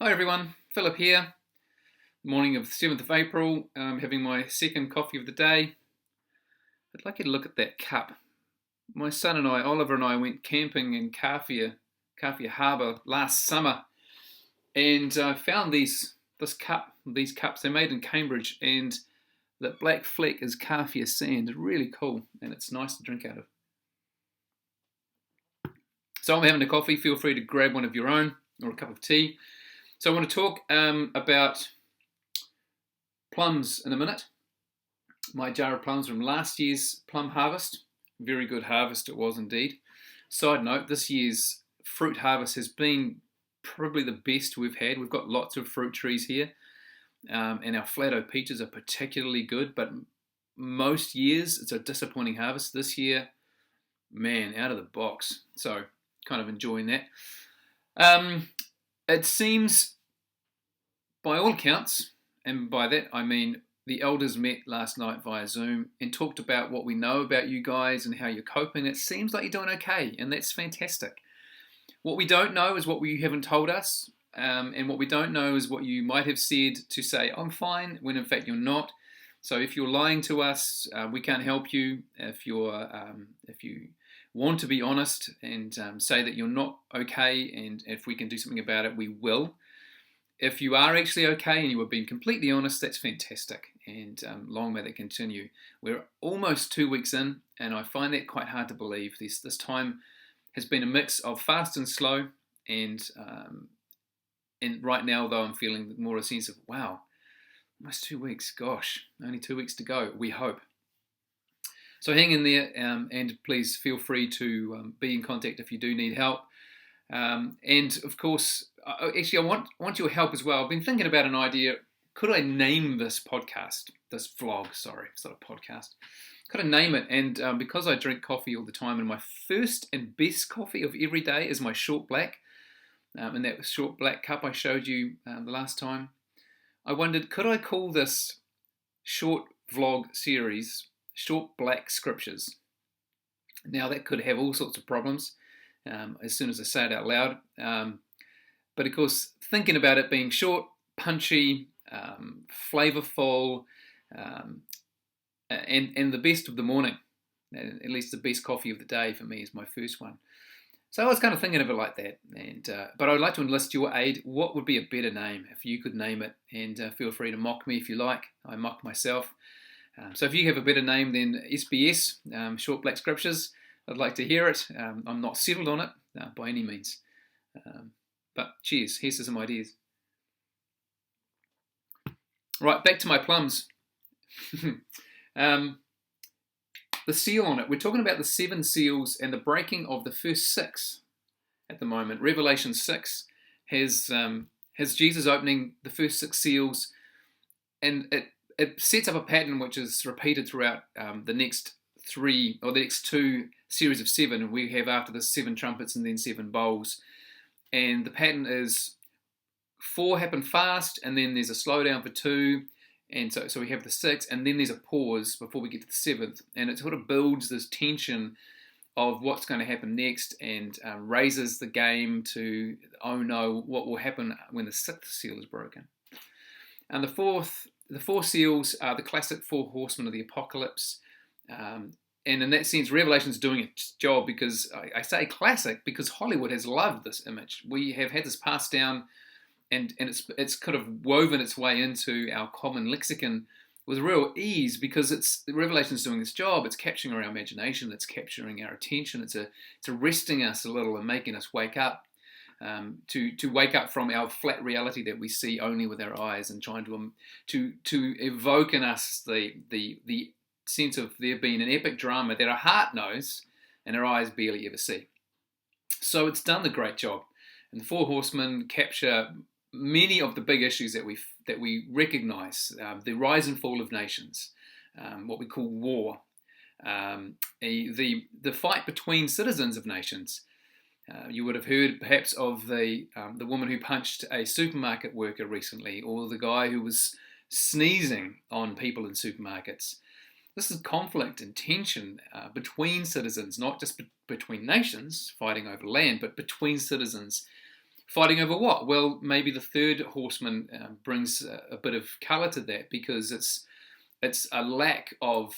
Hi everyone, Philip here. Morning of the 7th of April. I'm having my second coffee of the day. I'd like you to look at that cup. My son and I, Oliver and I, went camping in Kafia Harbour last summer, and I found these cups. They're made in Cambridge, and the black fleck is Kafia sand. It's really cool, and it's nice to drink out of. So I'm having a coffee. Feel free to grab one of your own or a cup of tea. So I want to talk about plums in a minute. My jar of plums from last year's plum harvest. Very good harvest it was indeed. Side note, this year's fruit harvest has been probably the best we've had. We've got lots of fruit trees here, and our flat-o peaches are particularly good, but most years it's a disappointing harvest. This year, man, out of the box. So kind of enjoying that. It seems, by all accounts, and by that I mean the elders met last night via Zoom and talked about what we know about you guys and how you're coping. It seems like you're doing okay, and that's fantastic. What we don't know is what you haven't told us, and what we don't know is what you might have said to say, I'm fine, when in fact you're not. So if you're lying to us, we can't help you. If you want to be honest and say that you're not okay, and if we can do something about it, we will. If you are actually okay and you are being completely honest, that's fantastic, and long may that continue. We're almost 2 weeks in, and I find that quite hard to believe. This time has been a mix of fast and slow, and right now, though, I'm feeling more a sense of, wow, almost 2 weeks, gosh, only 2 weeks to go, we hope. So hang in there, and please feel free to be in contact if you do need help. And of course, actually, I want your help as well. I've been thinking about an idea. Could I name this vlog? Sorry, it's not a podcast. Could I name it? And because I drink coffee all the time, and my first and best coffee of every day is my short black, in that short black cup I showed you the last time, I wondered, could I call this short vlog series Short Black Scriptures? Now that could have all sorts of problems as soon as I say it out loud. But of course, thinking about it being short, punchy, flavorful, and the best of the morning, at least the best coffee of the day for me is my first one. So I was kind of thinking of it like that, but I'd like to enlist your aid. What would be a better name if you could name it? And feel free to mock me if you like. I mock myself. So if you have a better name than SBS, Short Black Scriptures, I'd like to hear it. I'm not settled on it by any means. But cheers, here's to some ideas. Right, back to my plums. The seal on it. We're talking about the 7 seals and the breaking of the first 6 at the moment. Revelation 6 has Jesus opening the first 6 seals, and it sets up a pattern which is repeated throughout the next 2 series of 7. We have after this 7 trumpets and then 7 bowls. And the pattern is 4 happen fast, and then there's a slowdown for 2. And so we have the 6, and then there's a pause before we get to the 7th. And it sort of builds this tension of what's going to happen next, and raises the game to, oh no, what will happen when the 6th seal is broken. And the 4 seals are the classic 4 horsemen of the apocalypse. And in that sense, Revelation's doing its job, because I say classic because Hollywood has loved this image. We have had this passed down, and it's kind of woven its way into our common lexicon with real ease, because Revelation's doing its job. It's capturing our imagination, it's capturing our attention, it's arresting us a little and making us wake up. To wake up from our flat reality that we see only with our eyes, and trying to evoke in us the sense of there being an epic drama that our heart knows and our eyes barely ever see. So it's done the great job, and the 4 horsemen capture many of the big issues that we recognise: the rise and fall of nations, what we call war, the fight between citizens of nations. You would have heard perhaps of the woman who punched a supermarket worker recently, or the guy who was sneezing on people in supermarkets. This is conflict and tension between citizens, not just between nations fighting over land, but between citizens Fighting over what? Well, maybe the third horseman brings a bit of colour to that, because it's a lack of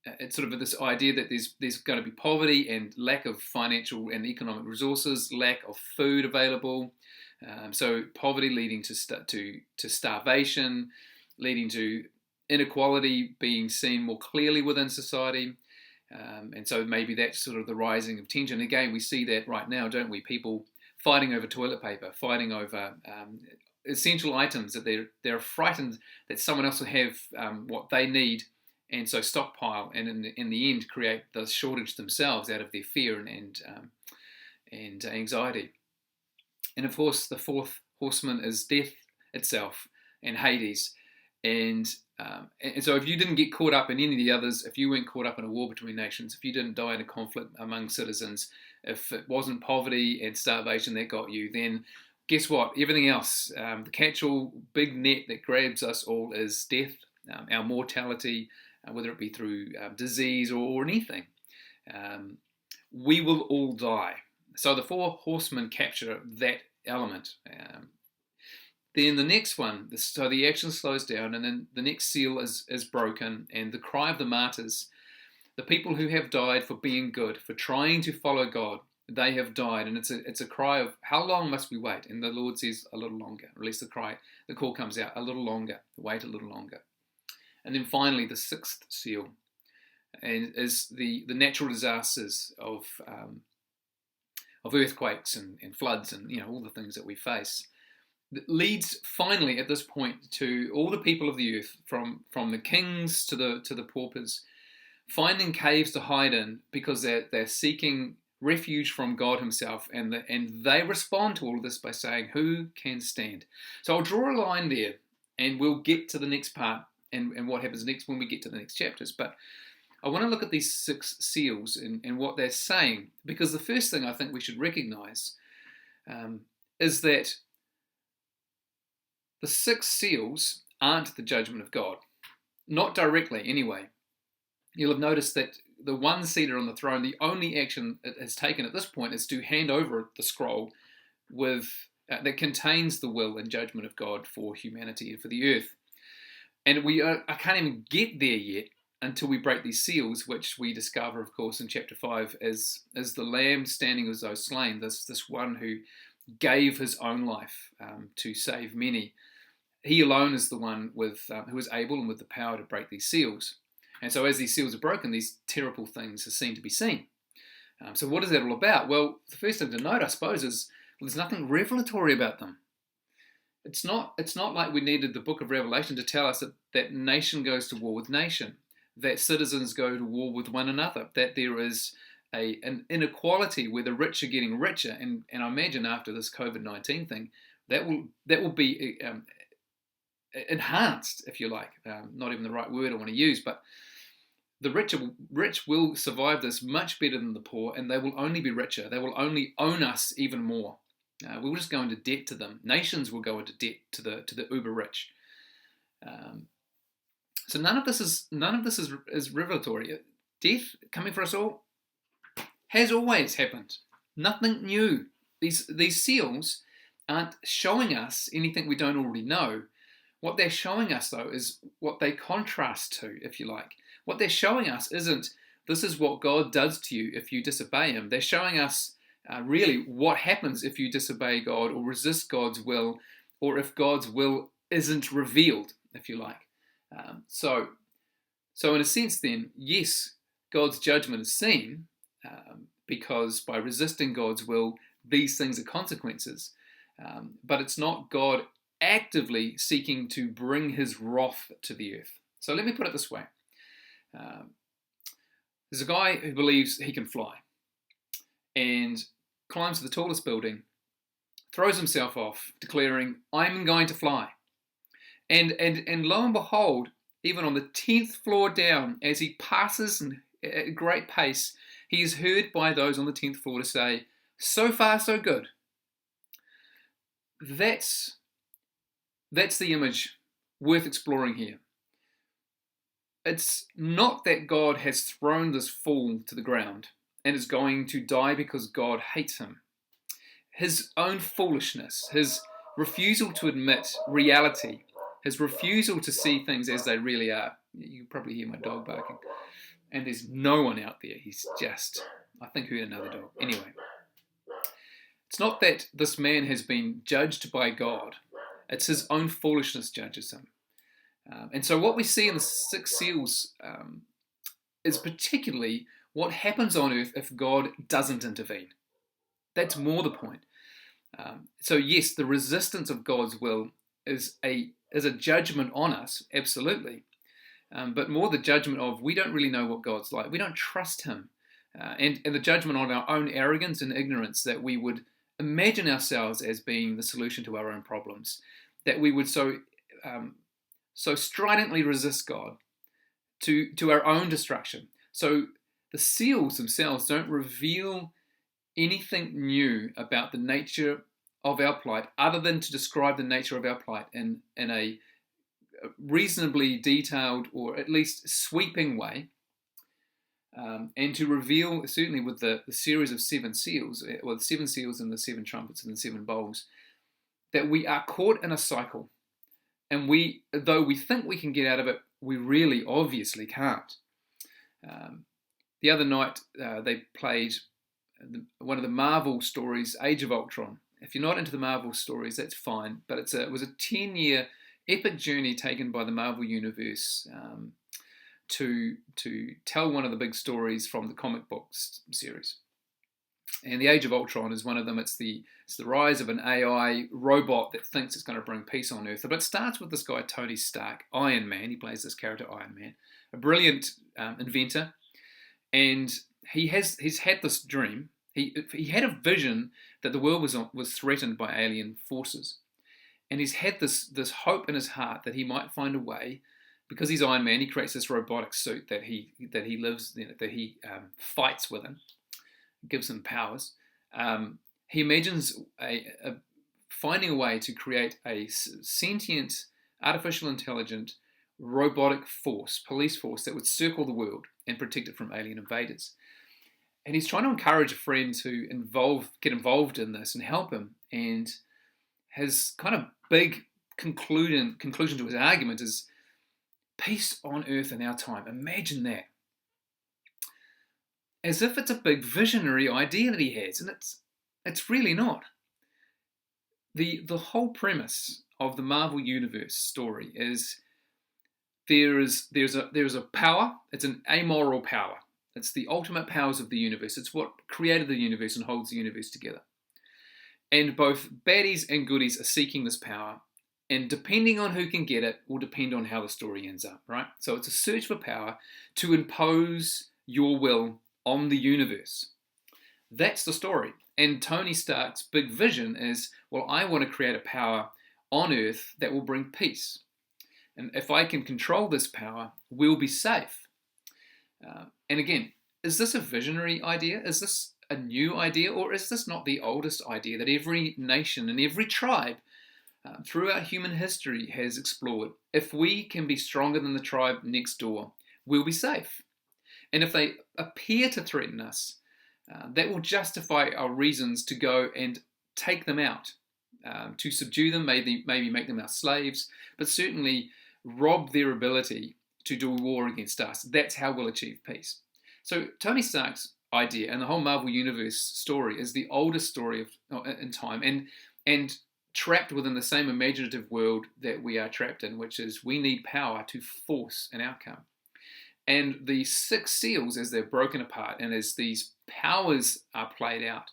it's sort of this idea that there's going to be poverty and lack of financial and economic resources, lack of food available. So poverty leading to starvation, leading to inequality being seen more clearly within society. And so maybe that's sort of the rising of tension. Again, we see that right now, don't we? People fighting over toilet paper, fighting over essential items, that they're frightened that someone else will have what they need, and so stockpile, and in the end create the shortage themselves out of their fear and anxiety. And of course, the fourth horseman is death itself and Hades. And so if you didn't get caught up in any of the others, if you weren't caught up in a war between nations, if you didn't die in a conflict among citizens, if it wasn't poverty and starvation that got you, then guess what? Everything else, the catch-all big net that grabs us all is death, our mortality, whether it be through disease or anything. We will all die. So the four horsemen capture that element. Then the next one, so the action slows down, and then the next seal is broken, and the cry of the martyrs, the people who have died for being good, for trying to follow God, they have died, and it's a cry of how long must we wait? And the Lord says a little longer. Or at least the call comes out, a little longer, wait a little longer. And then finally the sixth seal, and is the natural disasters of earthquakes and floods and all the things that we face. That leads finally at this point to all the people of the earth, from the kings to the paupers, finding caves to hide in, because they're seeking refuge from God himself, and they respond to all of this by saying, who can stand? So I'll draw a line there, and we'll get to the next part and what happens next when we get to the next chapters. But I want to look at these six seals and what they're saying, because the first thing I think we should recognize is that the six seals aren't the judgment of God. Not directly, anyway. You'll have noticed that the one seated on the throne, the only action it has taken at this point is to hand over the scroll that contains the will and judgment of God for humanity and for the earth. And I can't even get there yet until we break these seals, which we discover, of course, in chapter 5 as the Lamb standing as though slain, this one who gave his own life to save many. He alone is the one who is able and with the power to break these seals. And so as these seals are broken, these terrible things are seen to be seen. So what is that all about? Well, the first thing to note, I suppose, is there's nothing revelatory about them. It's not like we needed the book of Revelation to tell us that nation goes to war with nation, that citizens go to war with one another, that there is an inequality where the rich are getting richer. And I imagine after this COVID-19 thing, that will be enhanced, if you like. Not even the right word I want to use, but the rich will survive this much better than the poor, and they will only be richer. They will only own us even more. We'll just go into debt to them. Nations will go into debt to the uber rich. So none of this is revelatory. Death coming for us all has always happened. Nothing new. These seals aren't showing us anything we don't already know. What they're showing us, though, is what they contrast to, if you like. What they're showing us isn't, this is what God does to you if you disobey him. They're showing us really what happens if you disobey God or resist God's will, or if God's will isn't revealed, if you like. So in a sense then, yes, God's judgment is seen, because by resisting God's will, these things are consequences. But it's not God actively seeking to bring his wrath to the earth. So let me put it this way. There's a guy who believes he can fly and climbs to the tallest building, throws himself off, declaring, I'm going to fly. And lo and behold, even on the 10th floor down, as he passes at a great pace, he is heard by those on the 10th floor to say, so far, so good. That's the image worth exploring here. It's not that God has thrown this fool to the ground and is going to die because God hates him. his own foolishness, his refusal to admit reality, his refusal to see things as they really are. You can probably hear my dog barking. And there's no one out there. He's just, I think, heard another dog. Anyway, it's not that this man has been judged by God. It's his own foolishness judges him. And so what we see in the six seals is particularly what happens on earth if God doesn't intervene. That's more the point. So yes, the resistance of God's will is a judgment on us, absolutely. But more the judgment of we don't really know what God's like. We don't trust him. And the judgment on our own arrogance and ignorance, that we would imagine ourselves as being the solution to our own problems, that we would so stridently resist God to our own destruction. So the seals themselves don't reveal anything new about the nature of our plight, other than to describe the nature of our plight in a reasonably detailed, or at least sweeping way, and to reveal, certainly with the series of seven seals, or the seven seals and the seven trumpets and the seven bowls, that we are caught in a cycle, and though we think we can get out of it, we really obviously can't. The other night they played one of the Marvel stories, Age of Ultron. If you're not into the Marvel stories, that's fine, but it was a 10-year epic journey taken by the Marvel Universe to tell one of the big stories from the comic books series. And the Age of Ultron is one of them. It's the rise of an AI robot that thinks it's going to bring peace on Earth. But it starts with this guy, Tony Stark, Iron Man. He plays this character, Iron Man, a brilliant inventor. And he's had this dream. He had a vision that the world was threatened by alien forces. And he's had this hope in his heart that he might find a way, because he's Iron Man. He creates this robotic suit that he lives, that he fights within, gives him powers. He imagines finding a way to create a sentient, artificial intelligent, robotic police force that would circle the world and protect it from alien invaders. And he's trying to encourage a friend to get involved in this and help him. And his kind of big conclusion to his argument is peace on earth in our time. Imagine that. As if it's a big visionary idea that he has, and it's really not. The whole premise of the Marvel Universe story is there's a power. It's an amoral power. It's the ultimate powers of the universe. It's what created the universe and holds the universe together. And both baddies and goodies are seeking this power, and depending on who can get it will depend on how the story ends up, right? So it's a search for power to impose your will on the universe. That's the story. And Tony Stark's big vision is, well, I want to create a power on Earth that will bring peace. And if I can control this power, we'll be safe. And again, is this a visionary idea? Is this a new idea? Or is this not the oldest idea that every nation and every tribe throughout human history has explored? If we can be stronger than the tribe next door, we'll be safe. And if they appear to threaten us, that will justify our reasons to go and take them out, to subdue them, maybe make them our slaves, but certainly rob their ability to do war against us. That's how we'll achieve peace. So Tony Stark's idea and the whole Marvel Universe story is the oldest story in time, and trapped within the same imaginative world that we are trapped in, which is we need power to force an outcome. And the six seals, as they're broken apart and as these powers are played out,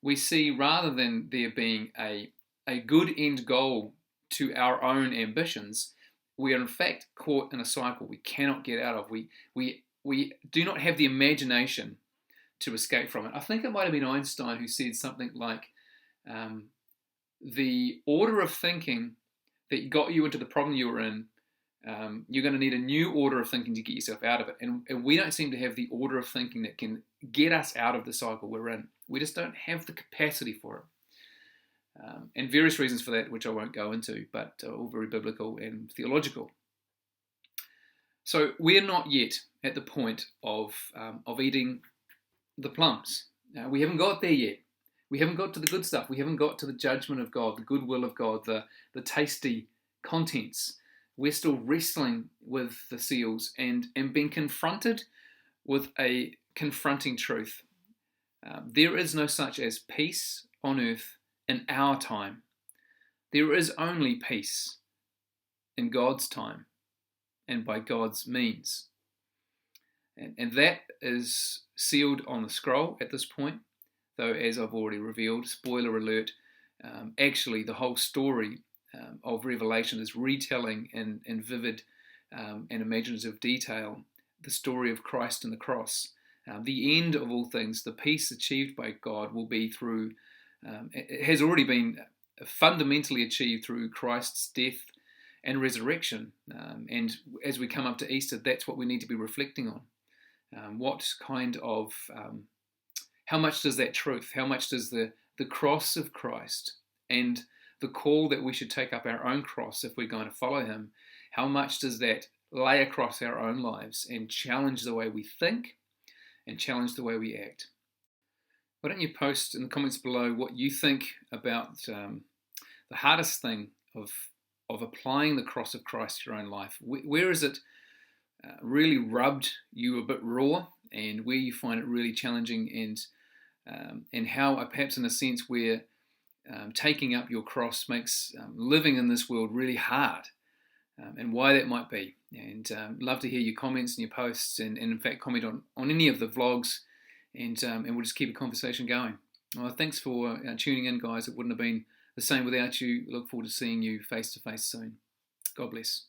we see, rather than there being a good end goal to our own ambitions, we are in fact caught in a cycle we cannot get out of. We do not have the imagination to escape from it. I think it might have been Einstein who said something like, the order of thinking that got you into the problem you were in, you're going to need a new order of thinking to get yourself out of it. And we don't seem to have the order of thinking that can get us out of the cycle we're in. We just don't have the capacity for it. And various reasons for that, which I won't go into, but all very biblical and theological. So we're not yet at the point of eating the plums. We haven't got there yet. We haven't got to the good stuff. We haven't got to the judgment of God, the goodwill of God, the tasty contents. We're still wrestling with the seals and being confronted with a confronting truth. There is no such as peace on earth in our time. There is only peace in God's time and by God's means. And that is sealed on the scroll at this point, though, as I've already revealed, spoiler alert, actually the whole story of Revelation is retelling in vivid and imaginative detail the story of Christ and the cross. The end of all things, the peace achieved by God, will be through, it has already been fundamentally achieved through Christ's death and resurrection. And as we come up to Easter, that's what we need to be reflecting on. What kind of, how much does that truth, how much does the cross of Christ and the call that we should take up our own cross if we're going to follow him, how much does that lay across our own lives and challenge the way we think and challenge the way we act? Why don't you post in the comments below what you think about the hardest thing of applying the cross of Christ to your own life? Where is it really rubbed you a bit raw, and where you find it really challenging, and how perhaps in a sense where taking up your cross makes living in this world really hard, and why that might be. And love to hear your comments and your posts, and in fact comment on any of the vlogs, and we'll just keep a conversation going. Well, thanks for tuning in, guys. It wouldn't have been the same without you. Look forward to seeing you face to face soon. God bless.